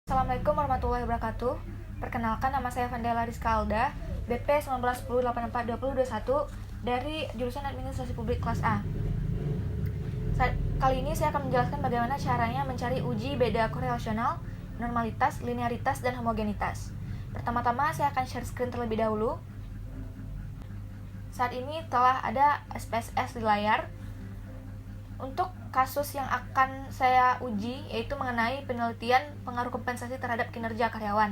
Assalamualaikum warahmatullahi wabarakatuh. Perkenalkan, nama saya Vandela Rizka Alda, BP 1910842021 dari jurusan Administrasi Publik kelas A. Kali ini saya akan menjelaskan bagaimana caranya mencari uji beda korelasional, normalitas, linearitas, dan homogenitas. Pertama-tama saya akan share screen terlebih dahulu. Saat ini telah ada SPSS di layar. Untuk kasus yang akan saya uji yaitu mengenai penelitian pengaruh kompensasi terhadap kinerja karyawan.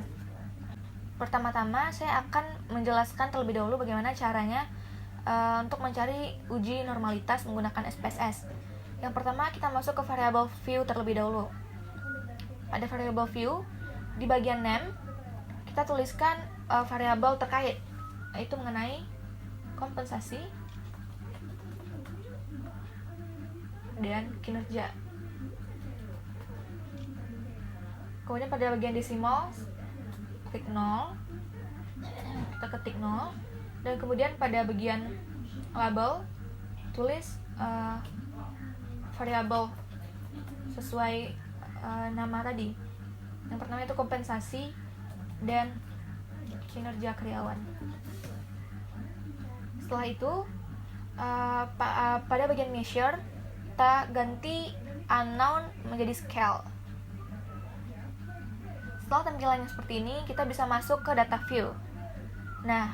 Pertama-tama saya akan menjelaskan terlebih dahulu bagaimana caranya untuk mencari uji normalitas menggunakan SPSS. Yang pertama, kita masuk ke variable view terlebih dahulu. Pada variable view, di bagian name kita tuliskan variabel terkait, yaitu mengenai kompensasi dan kinerja. Kemudian pada bagian decimal, klik 0, kita ketik 0, dan kemudian pada bagian label tulis variabel sesuai nama tadi. Yang pertama itu kompensasi dan kinerja karyawan. Setelah itu pada bagian measure kita ganti unknown menjadi scale. Setelah tampilannya seperti ini, kita bisa masuk ke data view. Nah,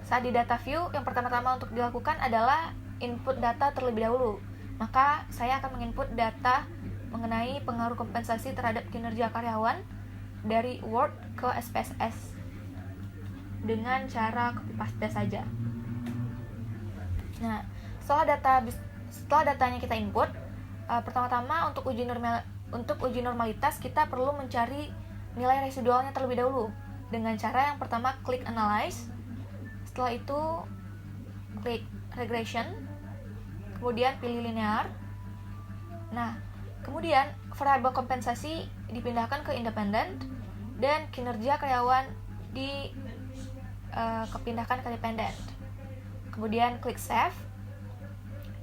saat di data view, yang pertama-tama untuk dilakukan adalah input data terlebih dahulu. Maka saya akan menginput data mengenai pengaruh kompensasi terhadap kinerja karyawan dari Word ke SPSS dengan cara copy paste saja. Nah, setelah datanya kita input, pertama-tama untuk uji normalitas kita perlu mencari nilai residualnya terlebih dahulu dengan cara yang pertama klik analyze, setelah itu klik regression, kemudian pilih linear. Nah, kemudian variabel kompensasi dipindahkan ke independent dan kinerja karyawan kepindahkan ke dependent. Kemudian klik save.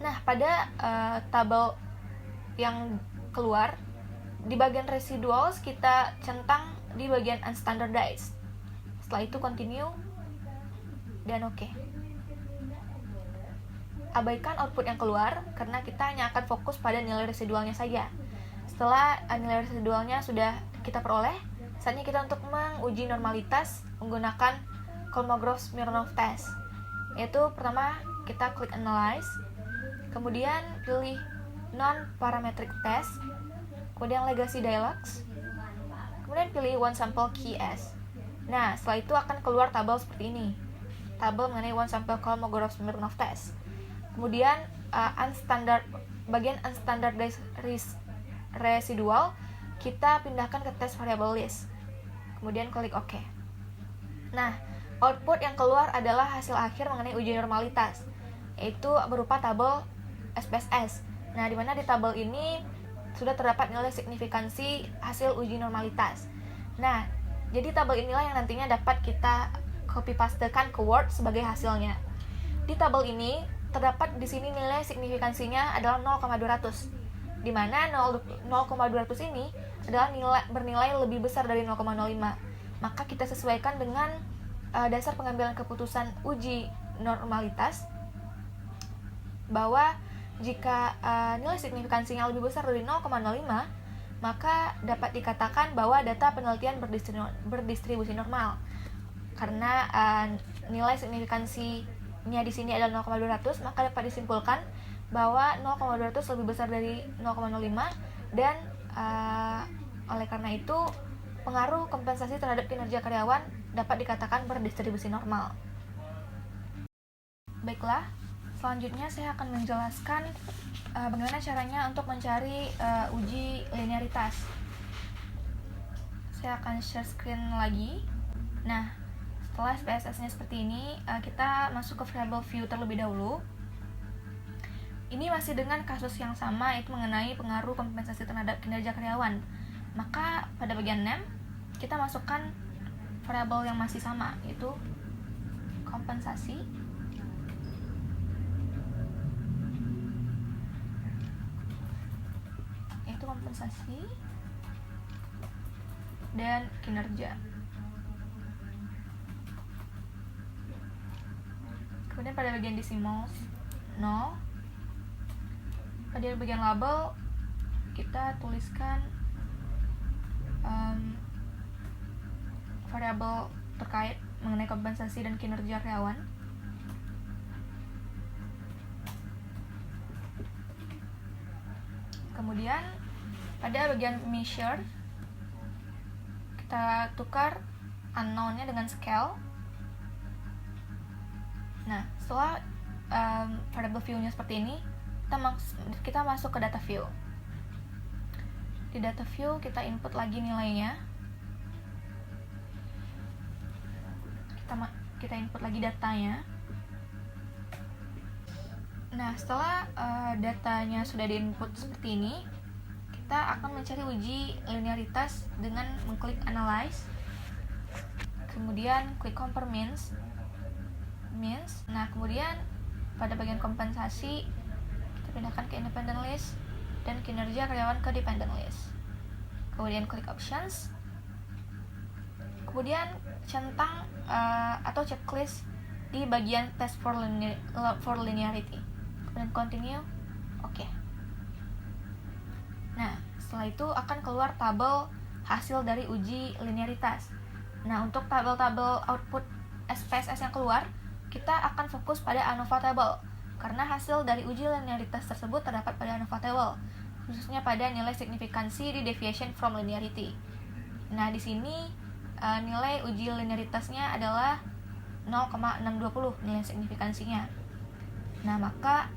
Nah, pada tabel yang keluar, di bagian residuals kita centang di bagian unstandardized. Setelah itu continue dan oke. Abaikan output yang keluar karena kita hanya akan fokus pada nilai residualnya saja. Setelah nilai residualnya sudah kita peroleh, saatnya kita untuk menguji normalitas menggunakan Kolmogorov-Smirnov test. Yaitu pertama kita klik analyze, kemudian pilih non-parametric test, kemudian legacy dialogs, kemudian pilih one sample key as. Nah, setelah itu akan keluar tabel seperti ini, tabel mengenai one sample Kolmogorov-Smirnov test. Kemudian bagian unstandardized residual kita pindahkan ke test variable list, kemudian klik OK. Nah, output yang keluar adalah hasil akhir mengenai uji normalitas, yaitu berupa tabel SPSS. Nah, di mana di tabel ini sudah terdapat nilai signifikansi hasil uji normalitas. Nah, jadi tabel inilah yang nantinya dapat kita copy pastekan ke Word sebagai hasilnya. Di tabel ini terdapat di sini nilai signifikansinya adalah 0,200, di mana 0,200 ini adalah bernilai lebih besar dari 0,05. Maka kita sesuaikan dengan dasar pengambilan keputusan uji normalitas bahwa jika nilai signifikansinya lebih besar dari 0,05, maka dapat dikatakan bahwa data penelitian berdistribusi normal. Karena nilai signifikansinya di sini adalah 0,200, maka dapat disimpulkan bahwa 0,200 lebih besar dari 0,05 dan oleh karena itu pengaruh kompensasi terhadap kinerja karyawan dapat dikatakan berdistribusi normal. Baiklah, selanjutnya saya akan menjelaskan bagaimana caranya untuk mencari uji linearitas. Saya akan share screen lagi. Nah, setelah SPSS-nya seperti ini, kita masuk ke variable view terlebih dahulu. Ini masih dengan kasus yang sama, yaitu mengenai pengaruh kompensasi terhadap kinerja karyawan. Maka pada bagian name, kita masukkan variabel yang masih sama, yaitu kompensasi. itu kompensasi dan kinerja. Kemudian pada bagian decimals 0. Pada bagian label kita tuliskan variabel terkait mengenai kompensasi dan kinerja karyawan. Kemudian pada bagian measure kita tukar unknown-nya dengan scale. Nah, setelah variable view-nya seperti ini, kita masuk ke data view. Di data view kita input lagi nilainya. Kita input lagi datanya. Nah, setelah datanya sudah diinput seperti ini, kita akan mencari uji linearitas dengan mengklik analyze, kemudian klik compare means. Nah, kemudian pada bagian kompensasi kita pindahkan ke independent list dan kinerja karyawan ke dependent list. Kemudian klik options, kemudian centang atau checklist di bagian test for linearity. Kemudian continue, oke. Nah, setelah itu akan keluar tabel hasil dari uji linearitas. Nah, untuk tabel-tabel output SPSS yang keluar, kita akan fokus pada ANOVA table, karena hasil dari uji linearitas tersebut terdapat pada ANOVA table, khususnya pada nilai signifikansi di deviation from linearity. Nah, di sini nilai uji linearitasnya adalah 0,620 nilai signifikansinya. Nah, maka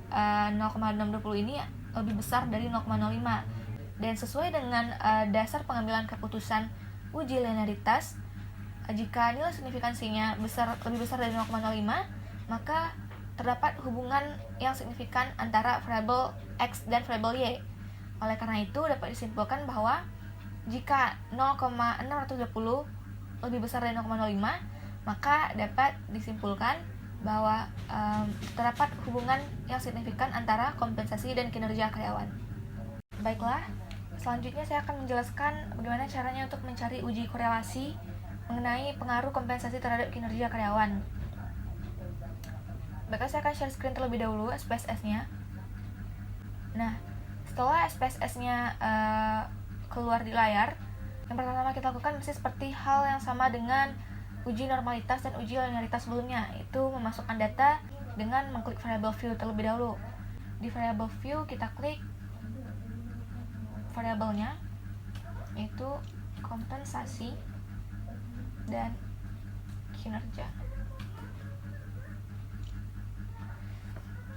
0,620 ini lebih besar dari 0,05. Dan sesuai dengan dasar pengambilan keputusan uji linearitas, jika nilai signifikansinya lebih besar dari 0,05, maka terdapat hubungan yang signifikan antara variabel X dan variabel Y. Oleh karena itu, dapat disimpulkan bahwa jika 0,620 lebih besar dari 0,05, maka dapat disimpulkan bahwa terdapat hubungan yang signifikan antara kompensasi dan kinerja karyawan. Baiklah, selanjutnya saya akan menjelaskan bagaimana caranya untuk mencari uji korelasi mengenai pengaruh kompensasi terhadap kinerja karyawan. Baiklah, saya akan share screen terlebih dahulu SPSS-nya. Nah, setelah SPSS-nya keluar di layar, yang pertama kita lakukan masih seperti hal yang sama dengan uji normalitas dan uji linearitas sebelumnya, yaitu memasukkan data dengan mengklik variable view terlebih dahulu. Di variable view kita klik variabelnya, yaitu kompensasi dan kinerja.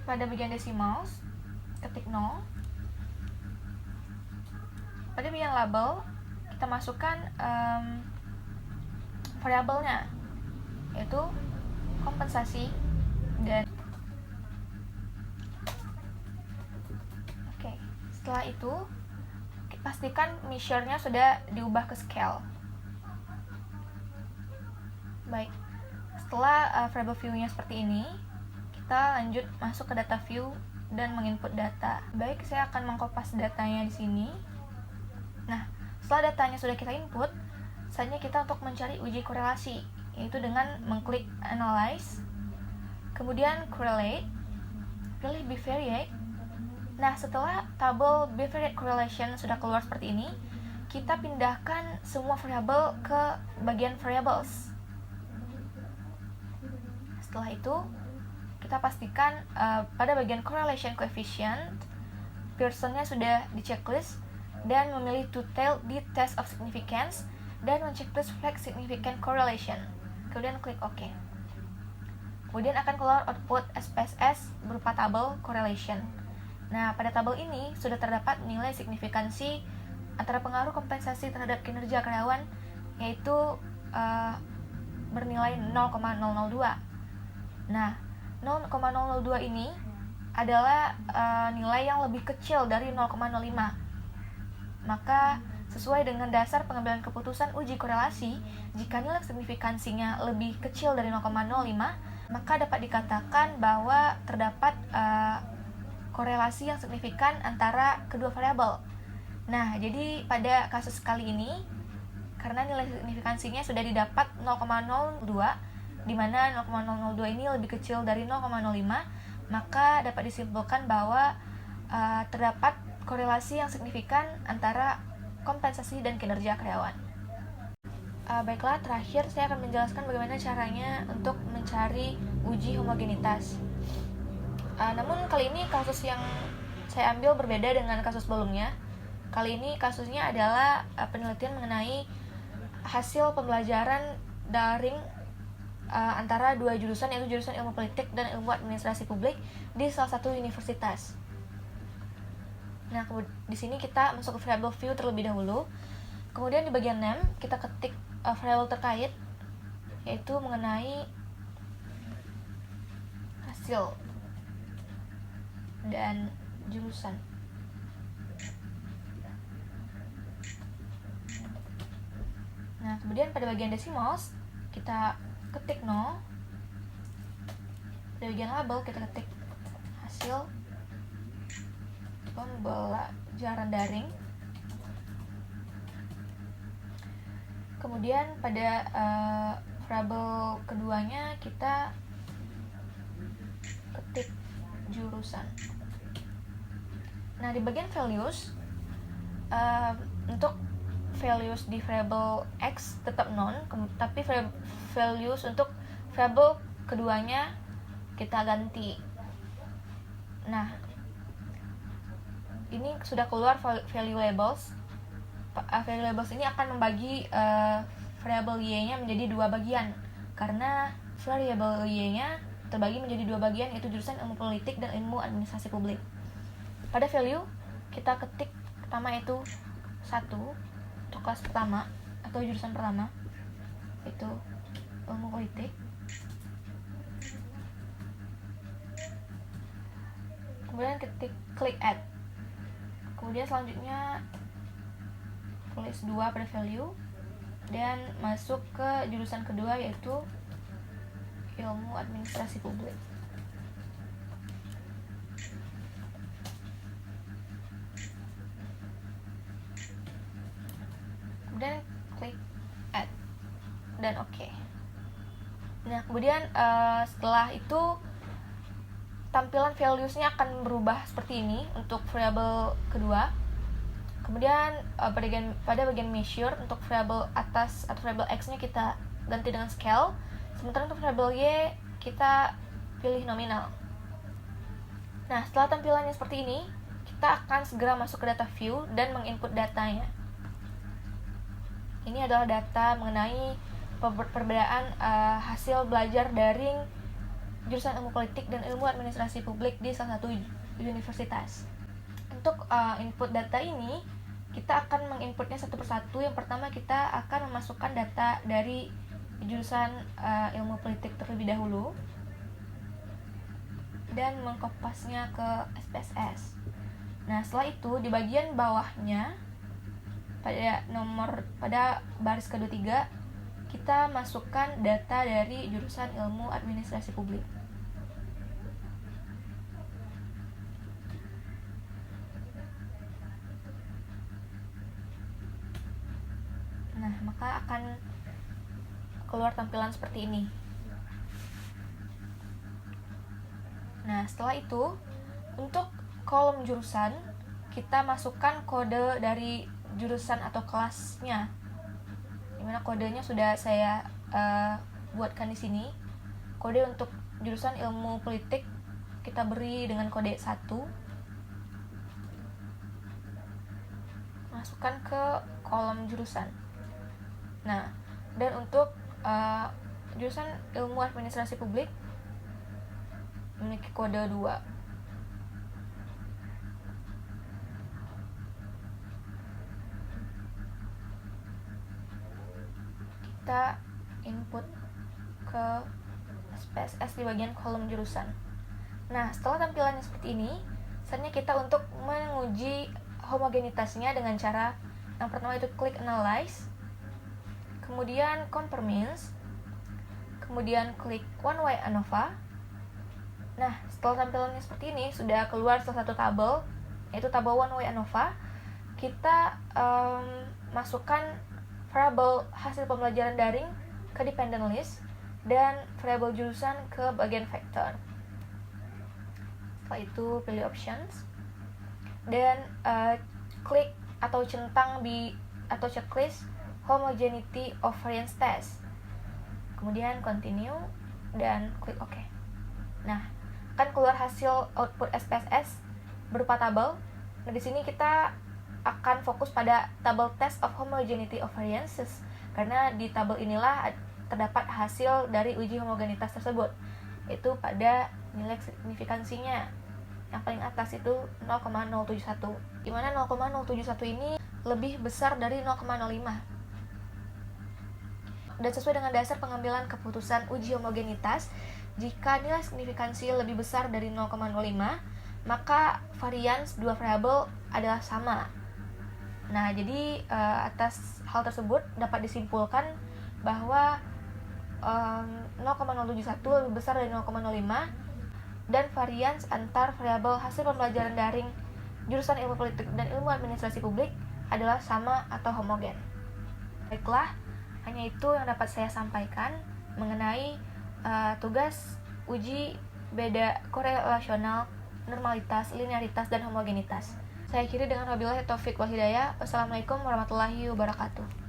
Pada bagian decimals, ketik 0. Pada bagian label, kita masukkan variabelnya, yaitu kompensasi dan oke. Setelah itu, pastikan measure-nya sudah diubah ke scale. Baik, setelah variable view-nya seperti ini, kita lanjut masuk ke data view dan menginput data. Baik, saya akan mengkopas datanya di sini. Nah, setelah datanya sudah kita input, saatnya kita untuk mencari uji korelasi, yaitu dengan mengklik analyze, kemudian correlate, pilih bivariate. Nah, setelah tabel bivariate correlation sudah keluar seperti ini, kita pindahkan semua variabel ke bagian variables. Setelah itu, kita pastikan pada bagian correlation coefficient, Pearson-nya sudah di checklist dan memilih to tail di test of significance dan men-checklist flag significant correlation. Kemudian klik OK. Kemudian akan keluar output SPSS berupa tabel correlation. Nah, pada tabel ini sudah terdapat nilai signifikansi antara pengaruh kompensasi terhadap kinerja karyawan, yaitu bernilai 0,002. Nah, 0,002 ini adalah nilai yang lebih kecil dari 0,05. Maka, sesuai dengan dasar pengambilan keputusan uji korelasi, jika nilai signifikansinya lebih kecil dari 0,05, maka dapat dikatakan bahwa terdapat korelasi yang signifikan antara kedua variabel. Nah, jadi pada kasus kali ini, karena nilai signifikansinya sudah didapat 0,02, di mana 0,002 ini lebih kecil dari 0,05, maka dapat disimpulkan bahwa terdapat korelasi yang signifikan antara kompensasi dan kinerja karyawan. Baiklah, terakhir saya akan menjelaskan bagaimana caranya untuk mencari uji homogenitas. Namun kali ini kasus yang saya ambil berbeda dengan kasus sebelumnya. Kali ini kasusnya adalah penelitian mengenai hasil pembelajaran daring antara dua jurusan, yaitu jurusan ilmu politik dan ilmu administrasi publik di salah satu universitas. Nah, di sini kita masuk ke variable view terlebih dahulu. Kemudian di bagian name kita ketik variable terkait, yaitu mengenai hasil dan jurusan. Nah, kemudian pada bagian decimals kita ketik 0. Pada bagian label kita ketik hasil pembelajaran daring. Kemudian pada variable keduanya kita ketik jurusan. Nah, di bagian values, untuk values di variable x tetap non, tapi values untuk variable keduanya kita ganti. Nah, ini sudah keluar value labels. Value labels ini akan membagi variable y-nya menjadi dua bagian, karena variable y-nya terbagi menjadi dua bagian, yaitu jurusan ilmu politik dan ilmu administrasi publik. Pada value kita ketik pertama itu 1 untuk kelas pertama atau jurusan pertama, itu ilmu politik. Kemudian ketik klik add. Kemudian selanjutnya tulis 2 pada value dan masuk ke jurusan kedua, yaitu ilmu administrasi publik. Kemudian klik add dan oke. Nah, kemudian setelah itu tampilan values-nya akan berubah seperti ini untuk variable kedua. Kemudian pada bagian measure, untuk variable atas atau variable x-nya kita ganti dengan scale. Sementara untuk variable y kita pilih nominal. Nah, setelah tampilannya seperti ini, kita akan segera masuk ke data view dan menginput datanya. Ini adalah data mengenai perbedaan hasil belajar daring jurusan ilmu politik dan ilmu administrasi publik di salah satu universitas. Untuk input data ini, kita akan menginputnya satu persatu. Yang pertama, kita akan memasukkan data dari jurusan ilmu politik terlebih dahulu dan mengkopasnya ke SPSS. Nah, setelah itu di bagian bawahnya pada baris kedua-tiga kita masukkan data dari jurusan ilmu administrasi publik. Nah, maka akan keluar tampilan seperti ini. Nah, setelah itu untuk kolom jurusan kita masukkan kode dari jurusan atau kelasnya, dimana kodenya sudah saya buatkan di sini. Kode untuk jurusan ilmu politik kita beri dengan kode 1. Masukkan ke kolom jurusan. Nah, dan untuk jurusan ilmu administrasi publik memiliki kode 2. Kita input ke SPSS di bagian kolom jurusan. Nah, setelah tampilannya seperti ini, saatnya kita untuk menguji homogenitasnya dengan cara yang pertama itu klik analyze, kemudian compare means, kemudian klik one way ANOVA. Nah, setelah tampilannya seperti ini, sudah keluar salah satu tabel, yaitu tabel one way ANOVA. kita masukkan variabel hasil pembelajaran daring ke dependent list dan variabel jurusan ke bagian vektor. Setelah itu pilih options dan klik atau centang di atau checklist homogeneity of variance test. Kemudian continue dan klik OK. Nah, kan keluar hasil output SPSS berupa tabel. Nah, di sini kita akan fokus pada tabel test of homogeneity of variances karena di tabel inilah terdapat hasil dari uji homogenitas tersebut, yaitu pada nilai signifikansinya. Yang paling atas itu 0,071, di mana 0,071 ini lebih besar dari 0,05. Dan sesuai dengan dasar pengambilan keputusan uji homogenitas, jika nilai signifikansi lebih besar dari 0,05, maka varians dua variabel adalah sama. Nah, jadi atas hal tersebut dapat disimpulkan bahwa 0,071 lebih besar dari 0,05 dan varians antar variabel hasil pembelajaran daring jurusan ilmu politik dan ilmu administrasi publik adalah sama atau homogen. Baiklah, hanya itu yang dapat saya sampaikan mengenai tugas uji beda korelasional, normalitas, linearitas, dan homogenitas. Saya akhiri dengan wabillahi taufik wal hidayah. Wassalamualaikum warahmatullahi wabarakatuh.